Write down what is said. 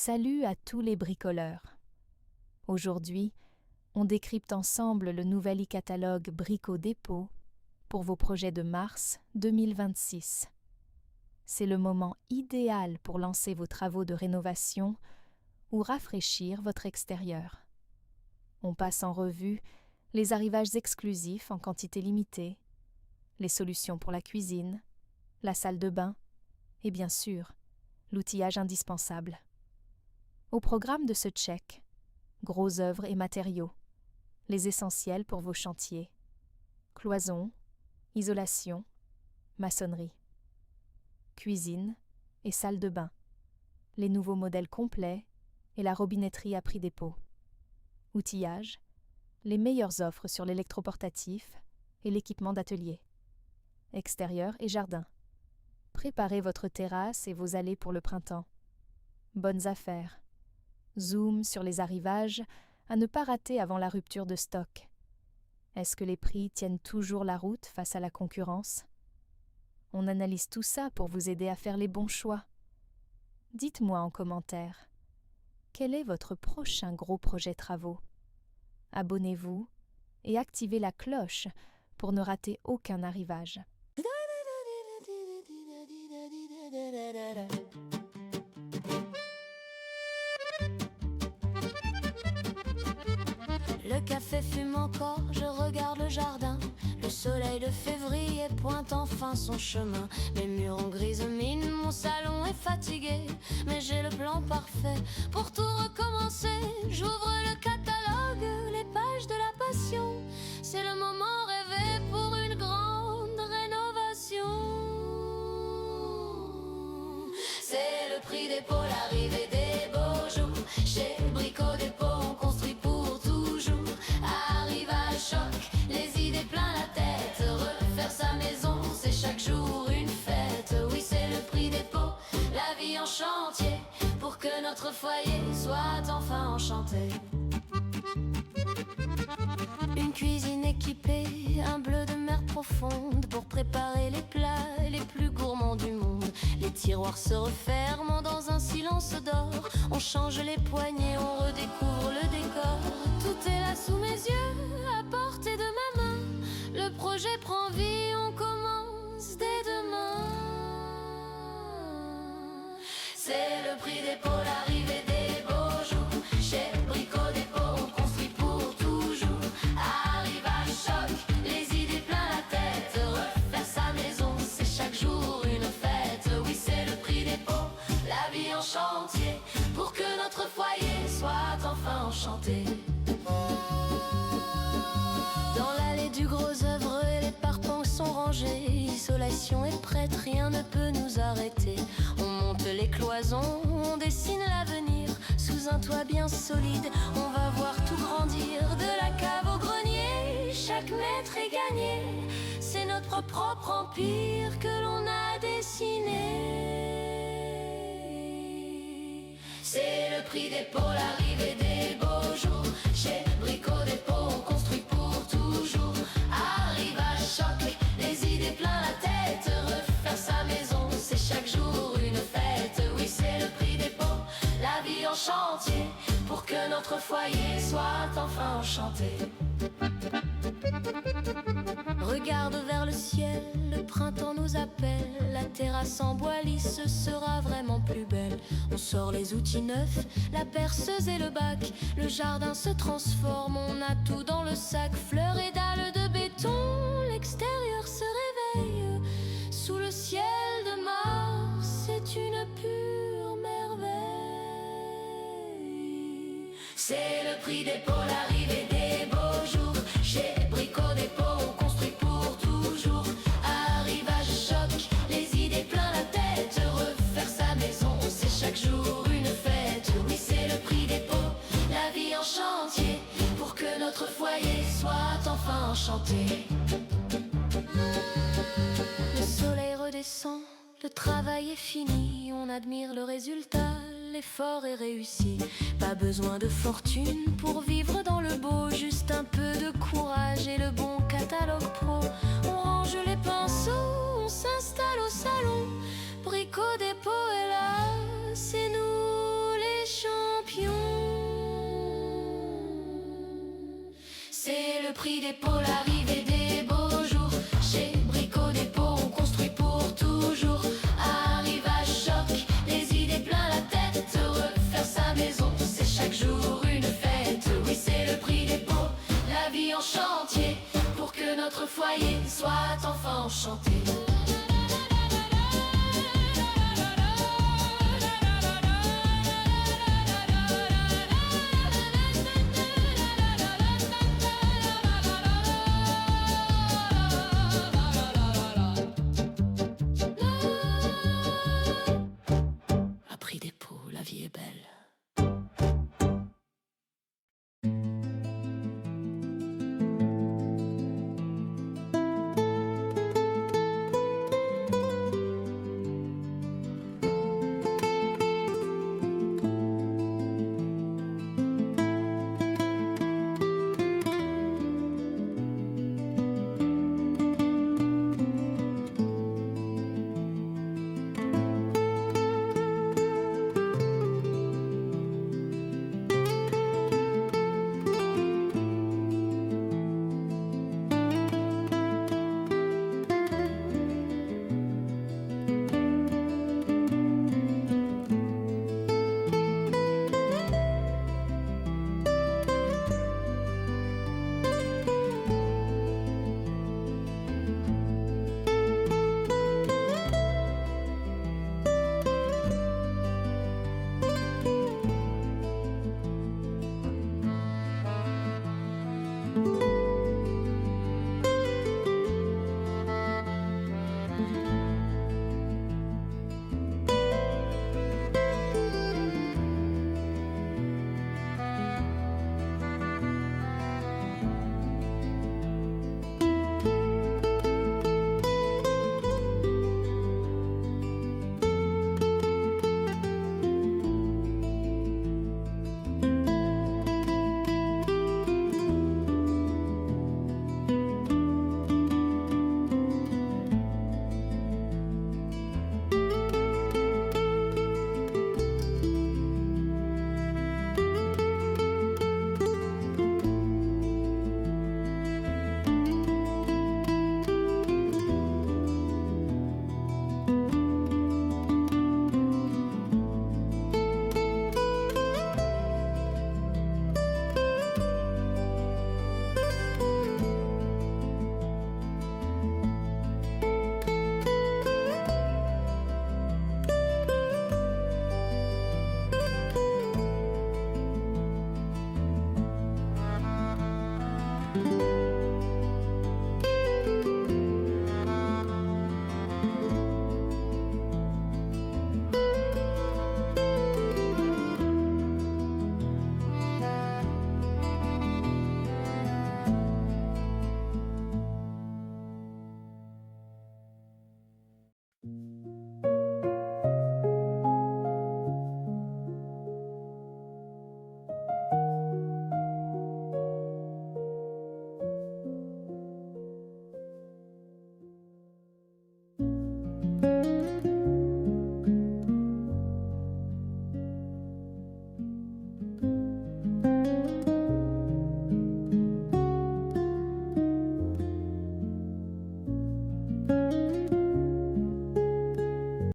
Salut à tous les bricoleurs. Aujourd'hui, on décrypte ensemble le nouvel e-catalogue Brico Dépôt pour vos projets de mars 2026. C'est le moment idéal pour lancer vos travaux de rénovation ou rafraîchir votre extérieur. On passe en revue les arrivages exclusifs en quantité limitée, les solutions pour la cuisine, la salle de bain et bien sûr, l'outillage indispensable. Au programme de ce check, gros œuvres et matériaux, les essentiels pour vos chantiers, cloisons, isolation, maçonnerie, cuisine et salle de bain, les nouveaux modèles complets et la robinetterie à prix dépôt, outillage, les meilleures offres sur l'électroportatif et l'équipement d'atelier, extérieur et jardin. Préparez votre terrasse et vos allées pour le printemps. Bonnes affaires. Zoom sur les arrivages à ne pas rater avant la rupture de stock. Est-ce que les prix tiennent toujours la route face à la concurrence? On analyse tout ça pour vous aider à faire les bons choix. Dites-moi en commentaire, quel est votre prochain gros projet travaux? Abonnez-vous et activez la cloche pour ne rater aucun arrivage. Le café fume encore, je regarde le jardin. Le soleil de février pointe enfin son chemin. Mes murs en grise mine, mon salon est fatigué. Mais j'ai le plan parfait pour tout recommencer. J'ouvre le catalogue, les pages de la passion. C'est le moment rêvé pour une grande rénovation. C'est le prix dépôt, l'arrivée des beaux jours. Chez Brico Dépôt, on construit pour toujours. Arrivage, choc, les idées plein la tête. Refaire sa maison, c'est chaque jour une fête. Oui, c'est le prix dépôt, la vie en chantier, pour que notre foyer soit enfin enchanté. Une cuisine équipée, un bleu de mer profonde, pour préparer les plats les plus gourmands du monde. Les tiroirs se referment dans un silence d'or. On change les poignées, on redécouvre le décor. Tout est là sous mes yeux, à portée de ma main. Le projet prend vie, on commence dès demain. C'est le prix dépôt, l'arrivée des beaux jours. Chez Brico Dépôt, on construit pour toujours. Arrivage, choc, les idées plein la tête. Refaire sa maison, c'est chaque jour une fête. Oui, c'est le prix dépôt, la vie en chantier, pour que notre foyer soit enfin enchanté. Dans l'allée du gros œuvre, les parpaings sont rangés. L'isolation est prête, rien ne peut nous arrêter. On monte les cloisons, on dessine l'avenir. Sous un toit bien solide, on va voir tout grandir. De la cave au grenier, chaque mètre est gagné. C'est notre propre empire que l'on a dessiné. C'est le prix dépôt, l'arrivée des beaux jours. Chez Brico Dépôt, on construit pour toujours. Arrivage, choc, les idées plein la tête. Refaire sa maison, c'est chaque jour une fête. Oui, c'est le prix dépôt, la vie en chantier, pour que notre foyer soit enfin enchanté. Regarde vers le ciel, le printemps nous appelle. La terrasse en bois lisse sera vraiment plus belle. On sort les outils neufs, la perceuse et le bac. Le jardin se transforme, on a tout dans le sac. Fleurs et dalles de béton, l'extérieur se réveille. Sous le ciel de mars, c'est une pure merveille. C'est le prix dépôt, l'arrivée des beaux jours. Chez Brico Dépôt, on construit pour toujours. Arrivage, choc, les idées plein la tête. Refaire sa maison, c'est chaque jour une fête. Oui, c'est le prix dépôt, la vie en chantier, pour que notre foyer soit enfin enchanté. Le soleil redescend, le travail est fini. On admire le résultat, l'effort est réussi. Pas besoin de fortune pour vivre dans le beau. Juste un peu de courage et le bon catalogue pro. On range les pinceaux, on s'installe au salon. Brico Dépôt est là, c'est nous les le prix des pots, l'arrivée des beaux jours. Chez Brico Dépôt, on construit pour toujours. Arrivage choc, les idées plein la tête. Refaire sa maison, c'est chaque jour une fête. Oui, c'est le prix des pots, la vie en chantier, pour que notre foyer soit enfin enchanté.